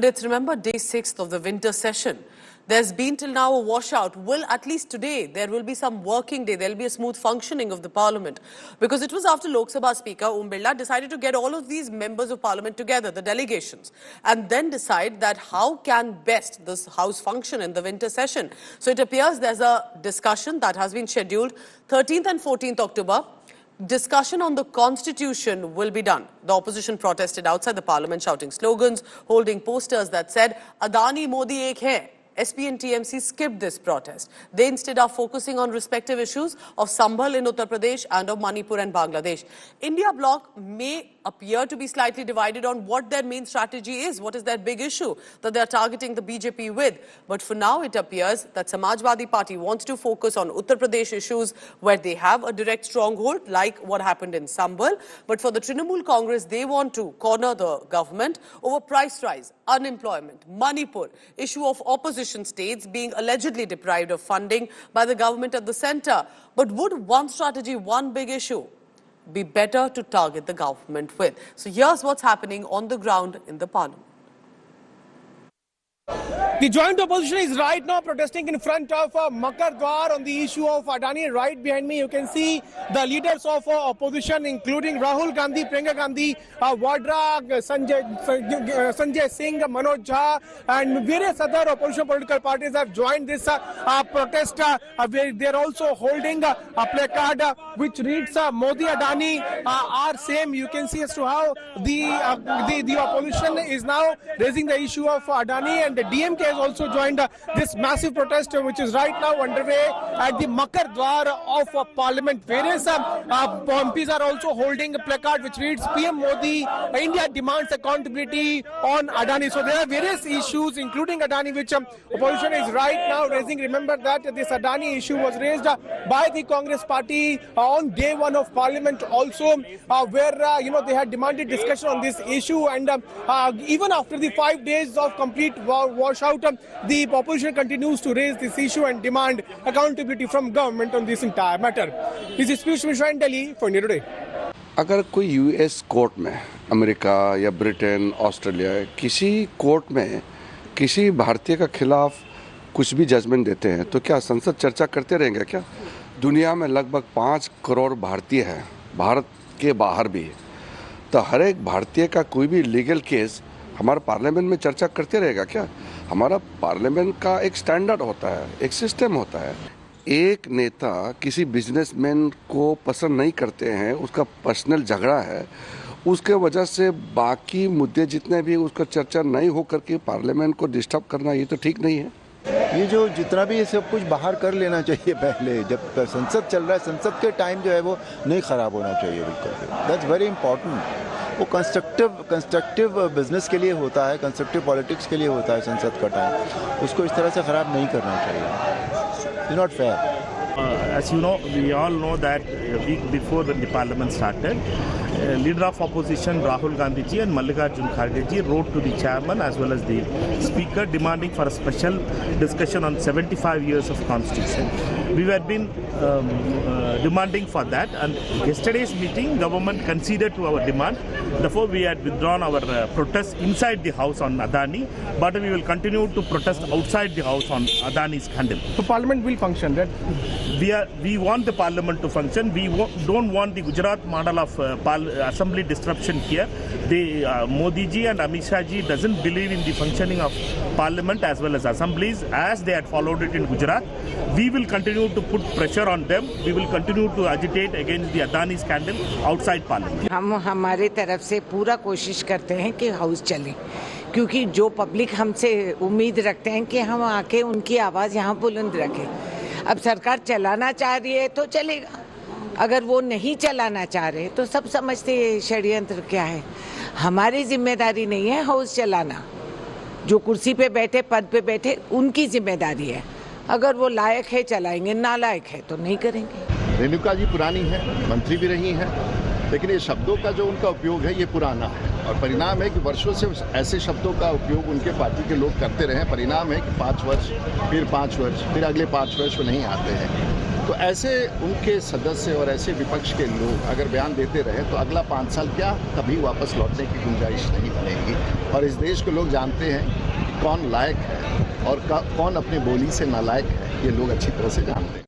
It's, remember, day 6th of the winter session. There's been till now a washout. Will, at least today, there will be some working day. There'll be a smooth functioning of the parliament. Because it was after Lok Sabha Speaker Om Birla decided to get all of these members of parliament together, the delegations, and then decide that how can best this house function in the winter session. So it appears there's a discussion that has been scheduled 13th and 14th October. Discussion on the constitution will be done. The opposition protested outside the parliament shouting slogans, holding posters that said, Adani Modi ek hai. SP and TMC skipped this protest. They instead are focusing on respective issues of Sambhal in Uttar Pradesh and of Manipur and Bangladesh. India bloc may appear to be slightly divided on what their main strategy is, what is their big issue that they are targeting the BJP with. But for now, it appears that Samajwadi Party wants to focus on Uttar Pradesh issues where they have a direct stronghold, like what happened in Sambhal. But for the Trinamool Congress, they want to corner the government over price rise, unemployment, Manipur, issue of opposition states being allegedly deprived of funding by the government at the centre. But would one strategy, one big issue, be better to target the government with? So here's what's happening on the ground in the parliament. The joint opposition is right now protesting in front of Makar Dwar on the issue of Adani. Right behind me, you can see the leaders of opposition, including Rahul Gandhi, Priyanka Gandhi, Vadra, Sanjay Singh, Manoj Jha, and various other opposition political parties have joined this protest. They're also holding a placard which reads Modi Adani are same. You can see as to how the opposition is now raising the issue of Adani, and the DMK has also joined this massive protest which is right now underway at the Makar Dwar of Parliament. Various MPs are also holding a placard which reads PM Modi, India demands accountability on Adani. So there are various issues including Adani which opposition is right now raising. Remember that this Adani issue was raised by the Congress party on day one of Parliament also, where they had demanded discussion on this issue, and even after the 5 days of complete washout, the opposition continues to raise this issue and demand accountability from government on this entire matter. This is Piyush Mishra in Delhi for India Today. अगर कोई US court में, America या Britain, Australia, किसी court में किसी भारतीय का खिलाफ कुछ भी जजमेंट देते हैं तो क्या संसद चर्चा करते रहेंगे क्या? दुनिया में लगभग 5 करोड़ भारतीय हैं, भारत के बाहर भी, तो हर एक भारतीय का कोई भी लीगल केस हमारा पार्लियामेंट में चर्चा करते रहेगा क्या? हमारा पार्लियामेंट का एक स्टैंडर्ड होता है, एक सिस्टम होता है। एक नेता किसी बिजनेसमैन को पसंद नहीं करते हैं, उसका पर्सनल झगड़ा है, उसके वजह से बाकी मुद्दे जितने भी उसका चर्चा नहीं हो करके पार्लियामेंट को डिस्टर्ब करना, ये तो ठीक नहीं है। ये जो जितना भी सब कुछ बाहर कर लेना चाहिए पहले, जब संसद चल रहा है, संसद के टाइम जो है वो नहीं ख़राब होना चाहिए बिल्कुल। That's very important. वो कंस्ट्रक्टिव बिजनेस के लिए होता है, कंस्ट्रक्टिव पॉलिटिक्स के लिए होता है संसद का टाइम, उसको इस तरह से ख़राब नहीं करना चाहिए। It's not fair. As you know, we all know that a week before when the parliament started, leader of opposition Rahul Gandhi ji and Mallikarjun Kharge ji wrote to the chairman as well as the speaker demanding for a special discussion on 75 years of constitution. We had been demanding for that, and yesterday's meeting government conceded to our demand. Therefore, we had withdrawn our protest inside the house on Adani, but we will continue to protest outside the house on Adani scandal. So Parliament will function, right? We want the Parliament to function. We don't want the Gujarat model of assembly disruption here. Modi ji and Amit Shah ji doesn't believe in the functioning of Parliament as well as assemblies as they had followed it in Gujarat. We will continue to put pressure on them. We will continue to agitate against the Adani scandal outside Parliament. हम हमारे तरफ से पूरा कोशिश करते हैं कि house चले, क्योंकि जो पब्लिक हमसे उम्मीद रखते हैं कि हम आके उनकी आवाज़ यहाँ बुलंद रखें। अब सरकार चलाना चाह रही है तो चलेगा, अगर वो नहीं चलाना चाह रहे तो सब समझते हैं षड्यंत्र क्या है। हमारी जिम्मेदारी नहीं है हाउस चलाना, जो कुर्सी पे बैठे, पद पे बैठे, उनकी जिम्मेदारी है। अगर वो लायक है चलाएंगे, नालायक है तो नहीं करेंगे। रेणुका जी पुरानी है, मंत्री भी रही हैं, लेकिन ये शब्दों का जो उनका उपयोग है ये पुराना है, और परिणाम है कि वर्षों से ऐसे शब्दों का उपयोग उनके पार्टी के लोग करते रहे। परिणाम है कि 5 वर्ष, फिर 5 वर्ष, फिर अगले 5 वर्ष वो नहीं आते हैं। तो ऐसे उनके सदस्य और ऐसे विपक्ष के लोग अगर बयान देते रहे तो अगला 5 साल क्या, कभी वापस लौटने की गुंजाइश नहीं बनेगी। और इस देश के लोग जानते हैं कि कौन लायक है और कौन अपनी बोली से नालायक है, ये लोग अच्छी तरह से जानते हैं।